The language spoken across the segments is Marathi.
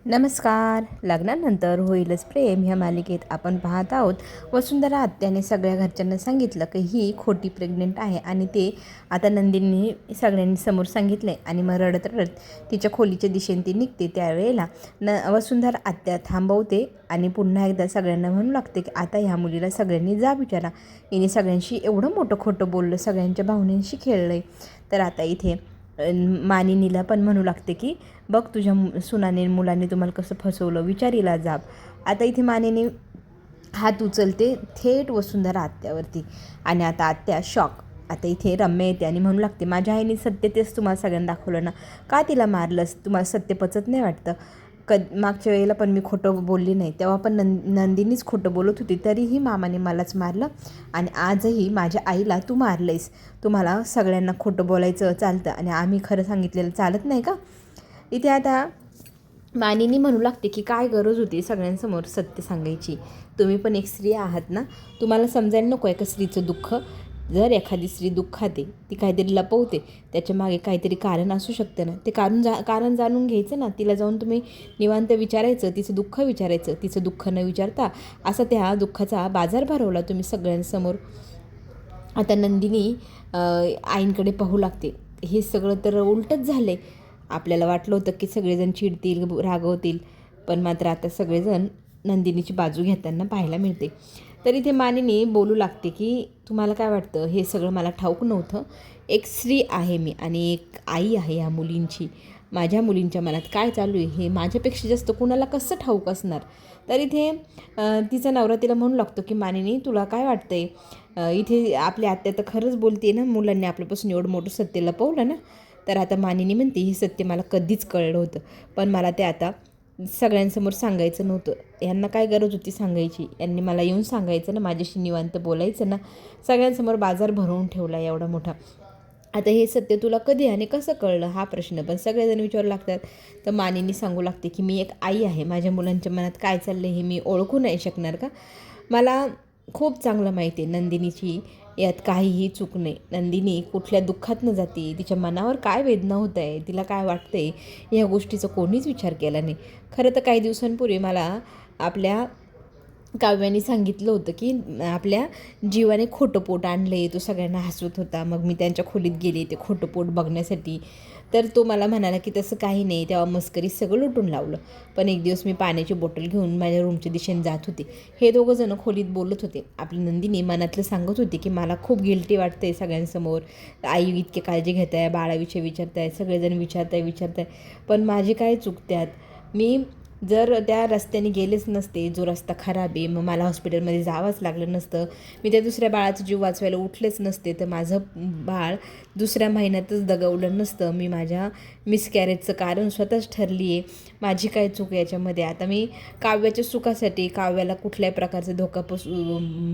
नमस्कार. लग्नानंतर होईलच प्रेम ह्या मालिकेत आपण पाहत आहोत. वसुंधरा आत्याने सगळ्या घरच्यांना सांगितलं की ही खोटी प्रेग्नेंट आहे आणि ते आता नंदिनी सगळ्यांनी समोर सांगितलं आहे आणि मग रडत रडत तिच्या खोलीच्या दिशेने ती निघते. त्यावेळेला वसुंधरा आत्या थांबवते आणि पुन्हा एकदा सगळ्यांना म्हणू लागते की आता ह्या मुलीला सगळ्यांनी जा विचारा. हिने सगळ्यांशी एवढं मोठं खोटं बोललं, सगळ्यांच्या भावनांशी खेळलं आहे. तर आता इथे मानिनीला पण म्हणू लागते की बघ तुझ्या सुनाने मुलाने तुम्हाला कसं फसवलं, विचारीला जाब. आता इथे मानिनी हात उचलते थेट वसुंधरा आत्यावरती आणि आता आत्या शॉक. आता इथे रम्या येते आणि म्हणू लागते माझ्या आईने सत्य तेच तुम्हाला सगळ्यांना दाखवलं ना, का तिला मारलंस? तुम्हाला सत्य पचत नाही वाटतं? मागच्या वेळेला पण मी खोटं बोलली नाही, तेव्हा पण नंदिनीच खोटं बोलत होती, तरीही मामाने मलाच मारलं आणि आजही माझ्या आईला तू मारलंयस. तुम्हाला सगळ्यांना खोटं बोलायचं चालतं आणि आम्ही खरं सांगितलेलं चालत नाही का? इथे आता मानिनी म्हणू लागते की काय गरज होती सगळ्यांसमोर सत्य सांगायची? तुम्ही पण एक स्त्री आहात ना, तुम्हाला समजायला नको आहे का स्त्रीचं दुःख? जर एखादी स्त्री दुःखात आहे, ती काहीतरी लपवते, त्याच्या मागे काहीतरी कारण असू शकतं ना, ते कारण जाणून घ्यायचं ना. तिला जाऊन तुम्ही निवांत विचारायचं, तिचं दुःख विचारायचं. तिचं दुःख न विचारता असं त्या दुःखाचा बाजार भरवला तुम्ही सगळ्यांसमोर. आता नंदिनी आईंकडे पाहू लागते. हे सगळं तर उलटच झालं आहे. आपल्याला वाटलं होतं की सगळेजण चिडतील, रागवतील, पण मात्र आता सगळेजण नंदिनीची बाजू घेताना पाहायला मिळते. तर इथे मानिनी बोलू लागते की तुम्हाला काय वाटतं, हे सगळं मला ठाऊक नव्हतं. एक स्त्री आहे मी आणि एक आई आहे ह्या मुलींची. माझ्या मुलींच्या मनात काय चालू आहे हे माझ्यापेक्षा जास्त कुणाला कसं ठाऊक असणार? तर इथे तिचा नवरा तिला म्हणू लागतो की मानिनी तुला काय वाटतंय, इथे आपली आत्या तर खरंच बोलते ना, मुलांनी आपल्यापासून एवढं मोठं सत्य लपवलं ना. तर आता मानिनी म्हणते हे सत्य मला कधीच कळलं होतं, पण मला ते आता सगळ्यांसमोर सांगायचं नव्हतं. यांना काय गरज होती सांगायची? यांनी मला येऊन सांगायचं ना, माझ्याशी निवांत बोलायचं ना. सगळ्यांसमोर बाजार भरवून ठेवला एवढा मोठा. आता हे सत्य तुला कधी आणि कसं कळलं हा प्रश्न पण सगळेजण विचारू लागतात. तर मानिनी सांगू लागते की मी एक आई आहे, माझ्या मुलांच्या मनात काय चाललं हे मी ओळखू नाही शकणार का? मला खूप चांगलं माहिती आहे नंदिनीची यात काहीही चूक नाही. नंदिनी कुठल्या दुःखात न जाते, तिच्या मनावर काय वेदना होत आहे, तिला काय वाटते, ह्या गोष्टीचा कोणीच विचार केला नाही. खरं तर काही दिवसांपूर्वी मला आपल्या काव्याने सांगितलं होतं की आपल्या जीवाने खोटं पोट आणले, तो सगळ्यांना हसवत होता. मग मी त्यांच्या खोलीत गेले ते खोटं पोट बघण्यासाठी. तर तो मला म्हणाला की तसं काही नाही, तेव्हा मस्करी सगळं लुटून लावलं. पण एक दिवस मी पाण्याची बॉटल घेऊन माझ्या रूमच्या दिशेने जात होते. हे दोघं जण खोलीत बोलत होते. आपली नंदिनी मनातलं सांगत होती की मला खूप गिल्टी वाटतंय सगळ्यांसमोर, आई इतकी काळजी घेत आहे, बाळाविषयी विचारत आहे, सगळेजण विचारत आहे, पण माझी काय चुकत्यात? मी जर त्या रस्त्याने गेलेच नसते, जो रस्ता खराब आहे, मग मला हॉस्पिटलमध्ये जावंच लागलं नसतं, मी त्या दुसऱ्या बाळाचा जीव वाचवायला उठलेच नसते, तर माझं बाळ दुसऱ्या महिन्यातच दगावलं नसतं, मी माझ्या मिसकॅरेजचं कारण स्वतःच ठरली आहे. माझी काय चूक याच्यामध्ये? आता मी काव्याच्या सुखासाठी, काव्याला कुठल्याही प्रकारचा धोका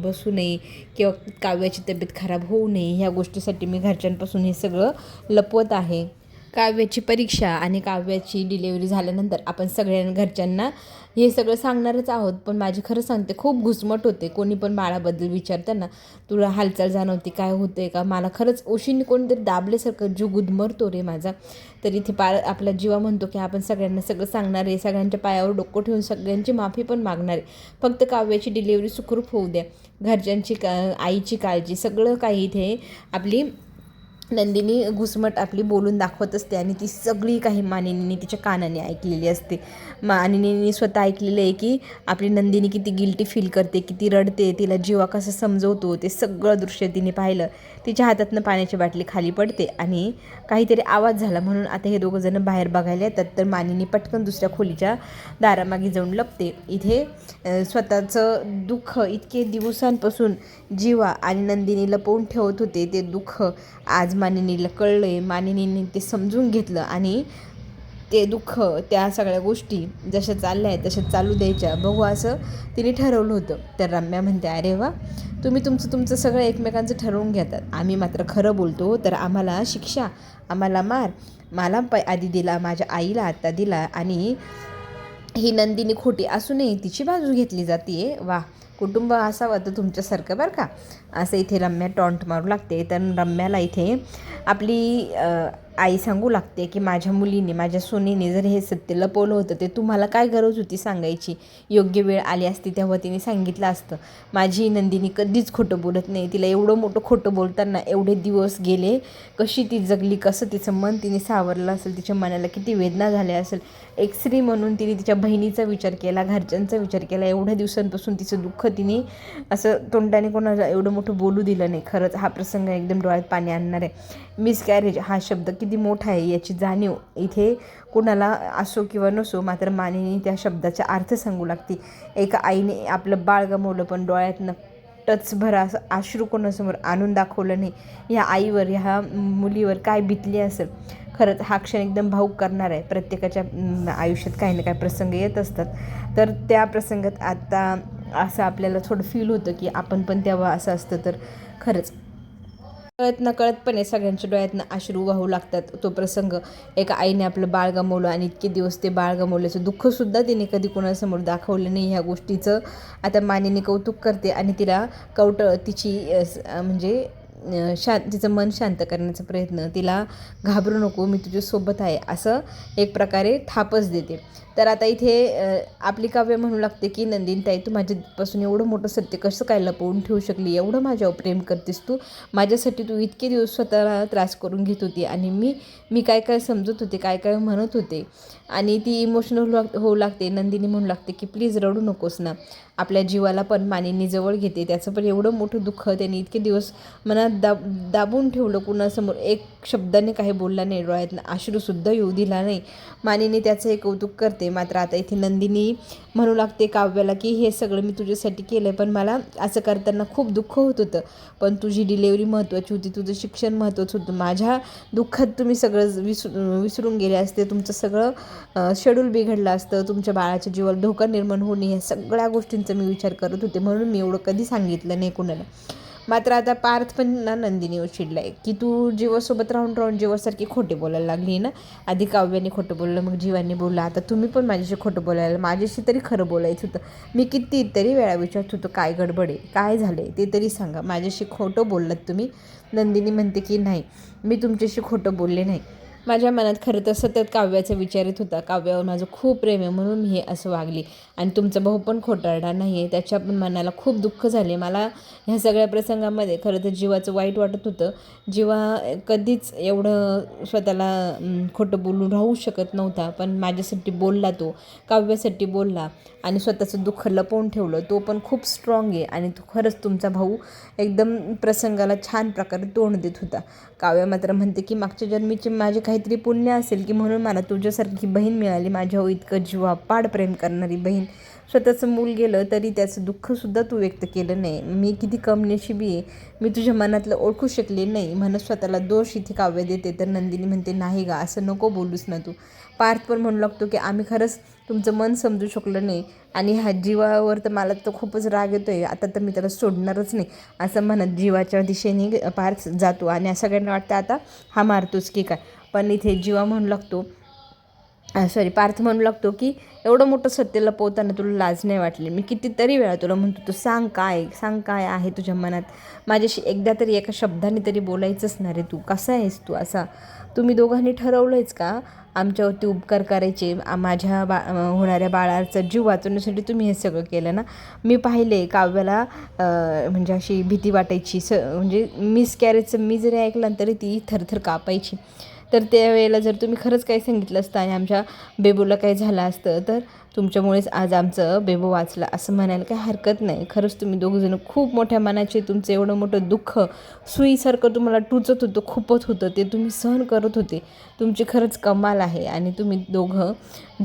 बसू नये किंवा काव्याची तब्येत खराब होऊ नये, ह्या गोष्टीसाठी मी घरच्यांपासून हे सगळं लपवत आहे. काव्याची परीक्षा आणि काव्याची डिलेवरी झाल्यानंतर आपण सगळ्या घरच्यांना हे सगळं सांगणारच आहोत. पण माझी खरं सांगते खूप घुसमट होते. कोणी पण बाळाबद्दल विचारताना तुला हालचाल जाणवते, काय होते का? मला खरंच ओशीने कोणीतरी दाबल्यासारखं जीव गुदमरतो रे माझा. तर इथे आपला जीवा म्हणतो की आपण सगळ्यांना सगळं सांगणार आहे, सगळ्यांच्या पायावर डोकं ठेवून सगळ्यांची माफी पण मागणार आहे. फक्त काव्याची डिलेवरी सुखरूप होऊ द्या. घरच्यांची आईची काळजी सगळं काही इथे आपली नंदिनी घुसमट आपली बोलून दाखवत असते आणि ती सगळी काही मानिनीने तिच्या कानाने ऐकलेली असते. मानिनीने स्वतः ऐकलेलं आहे की आपली नंदिनी किती गिल्टी फील करते, किती रडते, तिला जीवा कसं समजवतो, ते सगळं दृश्य तिने पाहिलं. तिच्या हातातनं पाण्याची बाटली खाली पडते आणि काहीतरी आवाज झाला म्हणून आता हे दोघं जण बाहेर बघायला येतात. तर मानिनी पटकन दुसऱ्या खोलीच्या दारामागे जाऊन लपते. इथे स्वतःचं दुःख इतके दिवसांपासून जीवा आणि नंदिनी लपवून ठेवत होते, ते दुःख आज मानिनीला कळलं आहे. मानिनीने ते समजून घेतलं आणि ते दुःख, त्या सगळ्या गोष्टी जशा चालल्या आहेत तशा चालू द्यायच्या, बघू असं तिने ठरवलं होतं. तर रम्या म्हणते अरे वा, तुम्ही तुमचं सगळं एकमेकांचं ठरवून घेतात, आम्ही मात्र खरं बोलतो तर आम्हाला शिक्षा, आम्हाला मार. मला आधी दिला, माझ्या आईला आत्ता दिला आणि ही नंदिनी खोटी असूनही तिची बाजू घेतली जाते. वा, कुटुंब असावं तर तुमच्यासारखं बरं का, असं इथे रम्या टॉन्ट मारू लागते. तर रम्याला इथे आपली आई सांगू लागते की माझ्या मुलीने, माझ्या सुनेने जर हे सत्य लपवलं होतं ते तुम्हाला काय गरज होती सांगायची. योग्य वेळ आली असती तेव्हा तिने सांगितलं असतं. माझी नंदिनी कधीच खोटं बोलत नाही. तिला एवढं मोठं खोटं बोलताना एवढे दिवस गेले, कशी ती जगली, कसं तिचं मन तिने सावरलं असेल, तिच्या मनाला किती वेदना झाल्या असेल. एक स्त्री म्हणून तिने तिच्या बहिणीचा विचार केला, घरच्यांचा विचार केला. एवढ्या दिवसांपासून तिचं दुःख तिने असं तोंडाने कोणाला एवढं मोठं बोलू दिलं नाही. खरंच हा प्रसंग एकदम डोळ्यात पाणी आणणार आहे. मिसकॅरेज हा शब्द किती मोठा आहे याची जाणीव इथे कुणाला असो किंवा नसो, मात्र मानिनी त्या शब्दाचा अर्थ सांगू लागते. एका आईने आपलं बाळ गमावलं पण डोळ्यातनं टचभर असं अश्रू कोणासमोर आणून दाखवलं नाही. ह्या आईवर, ह्या मुलीवर काय बितली असेल. खरंच हा क्षण एकदम भावूक करणार आहे. प्रत्येकाच्या आयुष्यात काही ना काही प्रसंग येत असतात, तर त्या प्रसंगात आता असं आपल्याला थोडं फील होतं की आपण पण तेव्हा असं असतं तर खरंच कळत नकळतपणे सगळ्यांच्या डोळ्यातनं अश्रू वाहू लागतात. तो प्रसंग, एका आईने आपलं बाळ गमावलं आणि इतके दिवस ते बाळ गमावल्याचं दुःखसुद्धा तिने कधी कोणासमोर दाखवलं नाही. ह्या गोष्टीचं आता मानिनी कौतुक करते आणि तिला तिची म्हणजे तिचं मन शांत करण्याचा प्रयत्न, तिला घाबरू नको, मी तुझ्यासोबत आहे, असं एक प्रकारे थापच देते. तर आता इथे आपली काव्य म्हणू लागते की नंदिनीताई, तू माझ्यापासून एवढं मोठं सत्य कसं काय लपवून ठेवू शकली. एवढं माझ्यावर प्रेम करतेस तू, माझ्यासाठी तू इतके दिवस स्वतःला त्रास करून घेत होती आणि मी काय काय समजत होते, काय काय म्हणत होते. आणि ती इमोशनल होऊ लागते. नंदिनी म्हणू लागते की प्लीज रडू नकोस ना. आपल्या जीवाला पण मानिनी जवळ घेते. त्याचं पण एवढं मोठं दुःख त्यांनी इतके दिवस मनात दाबून ठेवलं. कुणासमोर एक शब्दाने काही बोलला नाही, डोळ्यातनं अश्रूसुद्धा येऊ दिला नाही. मानिनी त्याचं हे कौतुक करते. मात्र आता इथे नंदिनी म्हणू लागते काव्याला की हे सगळं मी तुझ्यासाठी केलं आहे, पण मला असं करताना खूप दुःख होत होतं. पण तुझी डिलेवरी महत्त्वाची होती, तुझं शिक्षण महत्त्वाचं होतं. माझ्या दुःखात तुम्ही सगळं विसरून गेले असते. तुमचं सगळं शेड्यूल बिघडलं असतं. तुमच्या बाळाच्या जीवाला धोका निर्माण होणे, ह्या सगळ्या गोष्टींचा मी विचार करत होते, म्हणून मी एवढं कधी सांगितलं नाही कुणाला. मात्र आता पार्थ पण ना नंदिनीवर चिडला आहे की तू जीवासोबत राहून जीवासारखी खोटे बोलायला लागली ना. आधी काव्याने खोटं बोललं, मग जीवाने बोललं, आता तुम्ही पण माझ्याशी खोटं बोलायला. माझ्याशी तरी खरं बोलायचं होतं. मी कितीतरी वेळा विचारत होतो काय गडबड आहे, काय झालं आहे ते तरी सांगा. माझ्याशी खोटं बोललात तुम्ही. नंदिनी म्हणते की नाही, मी तुमच्याशी खोटं बोलले नाही. माझ्या मनात खरं तर सतत काव्याचा विचार येत होता. काव्यावर माझं खूप प्रेम आहे म्हणून मी हे असं वागली. आणि तुमचा भाऊ पण खोटारडा नाही आहे, त्याच्या पण मनाला खूप दुःख झाले. मला ह्या सगळ्या प्रसंगामध्ये खरं तर जीवाचं वाईट वाटत होतं. जीवा कधीच एवढं स्वतःला खोटं बोलून राहू शकत नव्हता, पण माझ्यासाठी बोलला, तो काव्यासाठी बोलला आणि स्वतःचं दुःख लपवून ठेवलं. तो पण खूप स्ट्रॉंग आहे आणि तो खरंच तुमचा भाऊ एकदम प्रसंगाला छान प्रकारे तोंड देत होता. काव्य मात्र म्हणते की मागच्या जन्मीचे माझे काहीतरी पुण्य असेल की म्हणून मला तुझ्यासारखी बहीण मिळाली. माझ्या इतकं जीवापाड प्रेम करणारी बहीण. स्वतःचं मूल गेलं तरी त्याचं दुःखसुद्धा तू व्यक्त केलं नाही. मी किती कमनशिबी आहे, मी तुझ्या मनातलं ओळखू शकले नाही म्हणत स्वतःला दोष इथे काव्य देते. तर नंदिनी म्हणते नाही गा, असं नको बोलूस ना तू. पार्थ पण म्हणू लागतो की आम्ही खरंच तुमचं मन समजू शकलो नाही आणि ह्या जीवावर तर मला तर खूपच राग येतो आहे, आता तर मी त्याला सोडणारच नाही, असं म्हणत जीवाच्या दिशेने पार्थ जातो. आणि सगळ्यांना वाटतं आता हा मारतोच की काय. पण इथे जीवा म्हणू लागतो, पार्थ म्हणू लागतो की एवढं मोठं सत्य लपवताना तुला लाज नाही वाटली. मी कितीतरी वेळा तुला म्हणतो, तू सांग काय आहे तुझ्या मनात. माझ्याशी एकदा तरी एका शब्दाने तरी बोलायचंच ना रे. तू कसा आहेस तू असा. तुम्ही दोघांनी ठरवलंयच का आमच्यावरती उपकार करायचे. माझ्या होणाऱ्या बाळाचा जीव वाचवण्यासाठी तुम्ही हे सगळं केलं ना. मी पाहिले काव्याला म्हणजे अशी भीती वाटायची. म्हणजे मिसकॅरेजचं मी जरी ऐकलं तरी ती थरथर कापायची. तर त्यावेळेला जर तुम्ही खरंच काही सांगितलं असतं आणि आमच्या बेबूला काही झालं असतं तर तुमच्यामुळेच आज आमचं बेबू वाचला असं म्हणायला काही हरकत नाही. खरंच तुम्ही दोघंजणं खूप मोठ्या मनाचे. तुमचं एवढं मोठं दुःख सुईसारखं तुम्हाला टुचत होतं, खुपत होतं, ते तुम्ही सहन करत होते. तुमची खरंच कमाल आहे आणि तुम्ही दोघं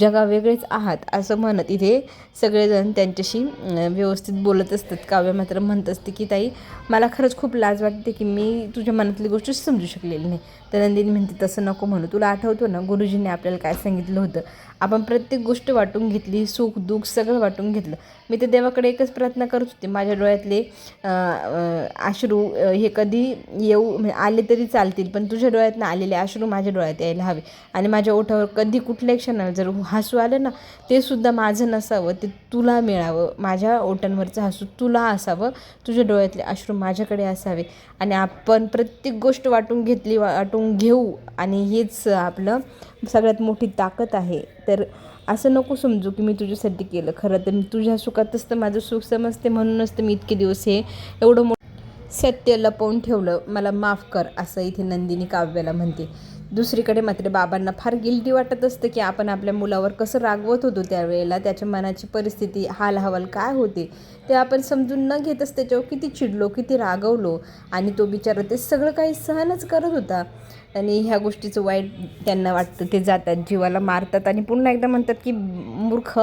जगावेगळेच आहात असं म्हणत इथे सगळेजण त्यांच्याशी व्यवस्थित बोलत असतात. काव्य मात्र म्हणत असते की ताई, मला खरंच खूप लाज वाटते की मी तुझ्या मनातली गोष्ट समजू शकलेली नाही. तर नंदिनी म्हणते तसं नको म्हणू. तुला आठवतो ना गुरुजींनी आपल्याला काय सांगितलं होतं. आपण प्रत्येक गोष्ट वाटून घेतली, सुख दुःख सगळं वाटून घेतलं. मी तर देवाकडे एकच प्रार्थना करत होते, माझ्या डोळ्यातले अश्रू हे कधी आले तरी चालतील, पण तुझ्या डोळ्यातनं आलेले अश्रू माझ्या डोळ्यात यायला हवे. आणि माझ्या ओठावर कधी कुठल्याही क्षणाला जर हसू आलं ना, ते सुद्धा माझं नसावं, ते तुला मिळावं. माझ्या ओठांवरचं हसू तुला असावं, तुझ्या डोळ्यातले अश्रू माझ्याकडे असावे. आणि आपण प्रत्येक गोष्ट वाटून घेऊ आणि हेच आपलं सगळ्यात मोठी ताकद आहे. तर असं नको समजू की मी तुझ्यासाठी केलं, खरं तर मी तुझ्या सुखातच तर माझं सुख समजते, म्हणूनच तर मी इतके दिवस हे एवढं सत्य लपवून ठेवलं, मला माफ कर, असं इथे नंदिनी काव्याला म्हणते. दुसरीकडे मात्र बाबांना फार गिल्टी वाटत असतं की आपण आपल्या मुलावर कसं रागवत होतो त्यावेळेला, त्याच्या मनाची परिस्थिती हालहवाल काय होते ते आपण समजून न घेतच त्याच्यावर किती चिडलो, किती रागवलो, आणि तो बिचारा ते सगळं काही सहनच करत होता. आणि ह्या गोष्टीचं वाईट त्यांना वाटतं, ते जातात, जीवाला मारतात आणि पुन्हा एकदा म्हणतात की मूर्ख,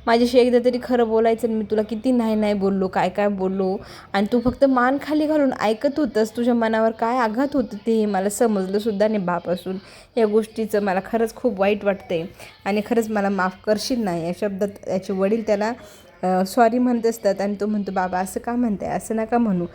माझ्याशी एकदा तरी खरं बोलायचं, मी तुला किती नाही नाही बोललो, काय काय बोललो, आणि तू फक्त मान खाली घालून ऐकत होतंस, तुझ्या मनावर काय आघात होतं ते मला समजलंसुद्धा नाही बापासून. या गोष्टीचं मला खरंच खूप वाईट वाटते आणि खरंच मला माफ करशील नाही, या शब्दात याचे वडील त्याला सॉरी म्हणत असतात. आणि तो म्हणतो, बाबा असं का म्हणताय, असं नका म्हणू.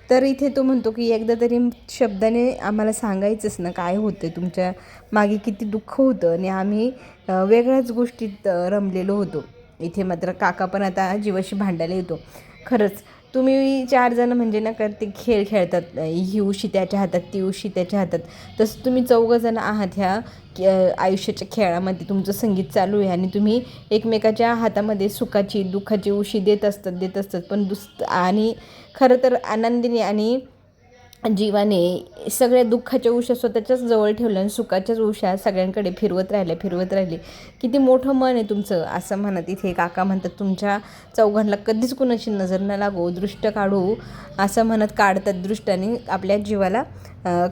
तर इथे तो म्हणतो की एकदा तरी शब्दाने आम्हाला सांगायचंच ना काय होतं, तुमच्या मागे किती दुःख होतं, आणि आम्ही वेगळ्याच गोष्टीत रमलेलो होतो. इथे मात्र काका पण आता जीवाशी भांडायला येतो. खरंच तुम्ही 4 जण म्हणजे ना का ते खेळ खेळतात, ही उशी त्याच्या हातात, ती उशी त्याच्या हातात, तसं तुम्ही 4 जण आहात ह्या आयुष्याच्या खेळामध्ये. तुमचं संगीत चालू आहे आणि तुम्ही एकमेकाच्या हातामध्ये सुखाची दुःखाची उशी देत असतात. पण आणि खरं तर आनंदीने आणि जीवाने सगळ्या दुःखाच्या उशा स्वतःच्याच जवळ ठेवल्या आणि सुखाच्याच उशा सगळ्यांकडे फिरवत राहिले. किती मोठं मन आहे तुमचं, असं म्हणत इथे काका म्हणतात, तुमच्या चौघांना कधीच कुणाची नजर न लागो, दृष्ट काढू, असं म्हणत काढतात दृष्ट आणि आपल्या जीवाला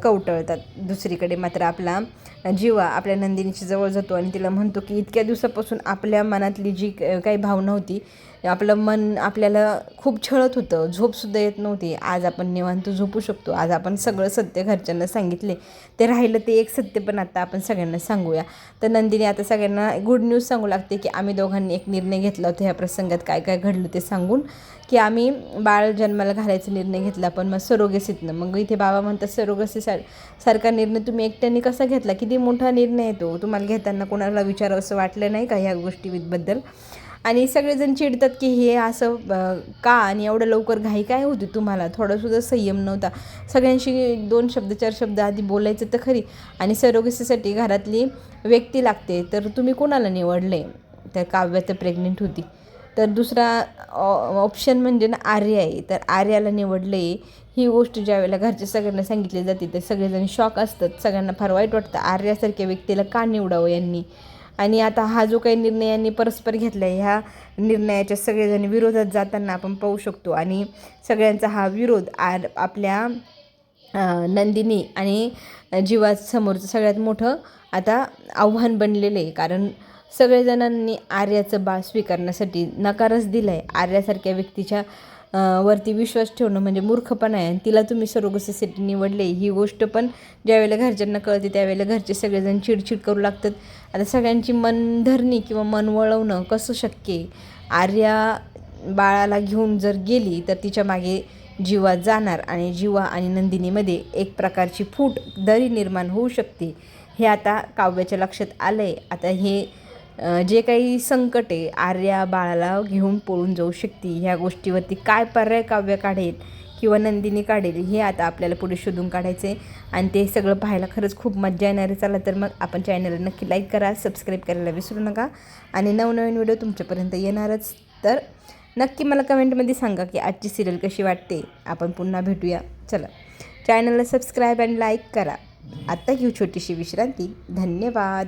कवटळतात. दुसरीकडे मात्र आपला जीवा आपल्या नंदिनीच्या जवळ जातो आणि तिला म्हणतो की इतक्या दिवसापासून आपल्या मनातली जी काही भावना होती, आपलं मन आपल्याला खूप छळत होतं, झोपसुद्धा येत नव्हती, आज आपण निवांत झोपू शकतो, आज आपण सगळं सत्य घरच्यांना सांगितले, ते राहिलं ते एक सत्य पण आता आपण सगळ्यांना सांगूया. तर नंदिनी आता सगळ्यांना गुड न्यूज सांगू लागते की आम्ही दोघांनी एक निर्णय घेतला होता ह्या प्रसंगात, काय काय घडलं ते सांगून, की आम्ही बाळ जन्माला घालायचा निर्णय घेतला, पण मग सरोगसीतनं. मग इथे बाबा म्हणतात, सारखा निर्णय तुम्ही एकट्याने कसा घेतला, किती मोठा निर्णय येतो, तुम्हाला घेताना कोणाला विचारावं असं वाटलं नाही का ह्या गोष्टीबद्दल. आणि सगळेजण चिडतात की हे असं का, आणि एवढं लवकर घाई काय होती तुम्हाला, थोडासुद्धा संयम नव्हता, सगळ्यांशी 2 शब्द 4 शब्द आधी बोलायचं तर खरी, आणि सरोगसीसाठी घरातली व्यक्ती लागते, तर तुम्ही कोणाला निवडले. तर काव्या तर प्रेग्नेंट होती, तर दुसरा ऑप्शन म्हणजे ना आर्या आहे, तर आर्याला निवडले. ही गोष्ट ज्यावेळेला घरच्या सगळ्यांना सांगितली जाते तर सगळेजण शॉक असतात, सगळ्यांना फार वाईट वाटतं, आर्यासारख्या व्यक्तीला का निवडावं यांनी. आणि आता हा जो काही निर्णय यांनी परस्पर घेतला आहे, ह्या निर्णयाच्या सगळेजण विरोधात जाताना आपण पाहू शकतो. आणि सगळ्यांचा हा विरोध आपल्या नंदिनी आणि जीवासमोरचं सगळ्यात मोठं आता आव्हान बनलेलं आहे, कारण सगळेजणांनी आर्याचं बाळ स्वीकारण्यासाठी नकारच दिला आहे. आर्यासारख्या व्यक्तीच्या वरती विश्वास ठेवणं म्हणजे मूर्खपणा आहे, आणि तिला तुम्ही सरोगसीसाठी निवडले, ही गोष्ट पण ज्यावेळेला घरच्यांना कळते त्यावेळेला घरचे सगळेजण चिडचिड करू लागतात. आता सगळ्यांची मनधरणी किंवा मन वळवणं कसं शक्य आहे. आर्या बाळाला घेऊन जर गेली तर तिच्या मागे जीवा जाणार, आणि जीवा आणि नंदिनीमध्ये एक प्रकारची फूट दरी निर्माण होऊ शकते, हे आता काव्याच्या लक्षात आलं आहे. आता हे जे काही संकट आहे, आर्या बाळाला घेऊन पळून जाऊ शकते, ह्या गोष्टीवरती काय पर्याय काव्य काढेल किंवा नंदिनी काढेल, हे आता आपल्याला पुढे शोधून काढायचं आहे. आणि ते सगळं पाहायला खरंच खूप मजा येणार आहे. चला तर मग आपण चॅनलला नक्की लाईक करा, सबस्क्राईब करायला विसरू नका, आणि नवनवीन व्हिडिओ तुमच्यापर्यंत येणारच. तर नक्की मला कमेंटमध्ये सांगा की आजची सिरियल कशी वाटते. आपण पुन्हा भेटूया. चला, चॅनलला सबस्क्राईब आणि लाईक करा. आत्ता घेऊ छोटीशी विश्रांती. धन्यवाद.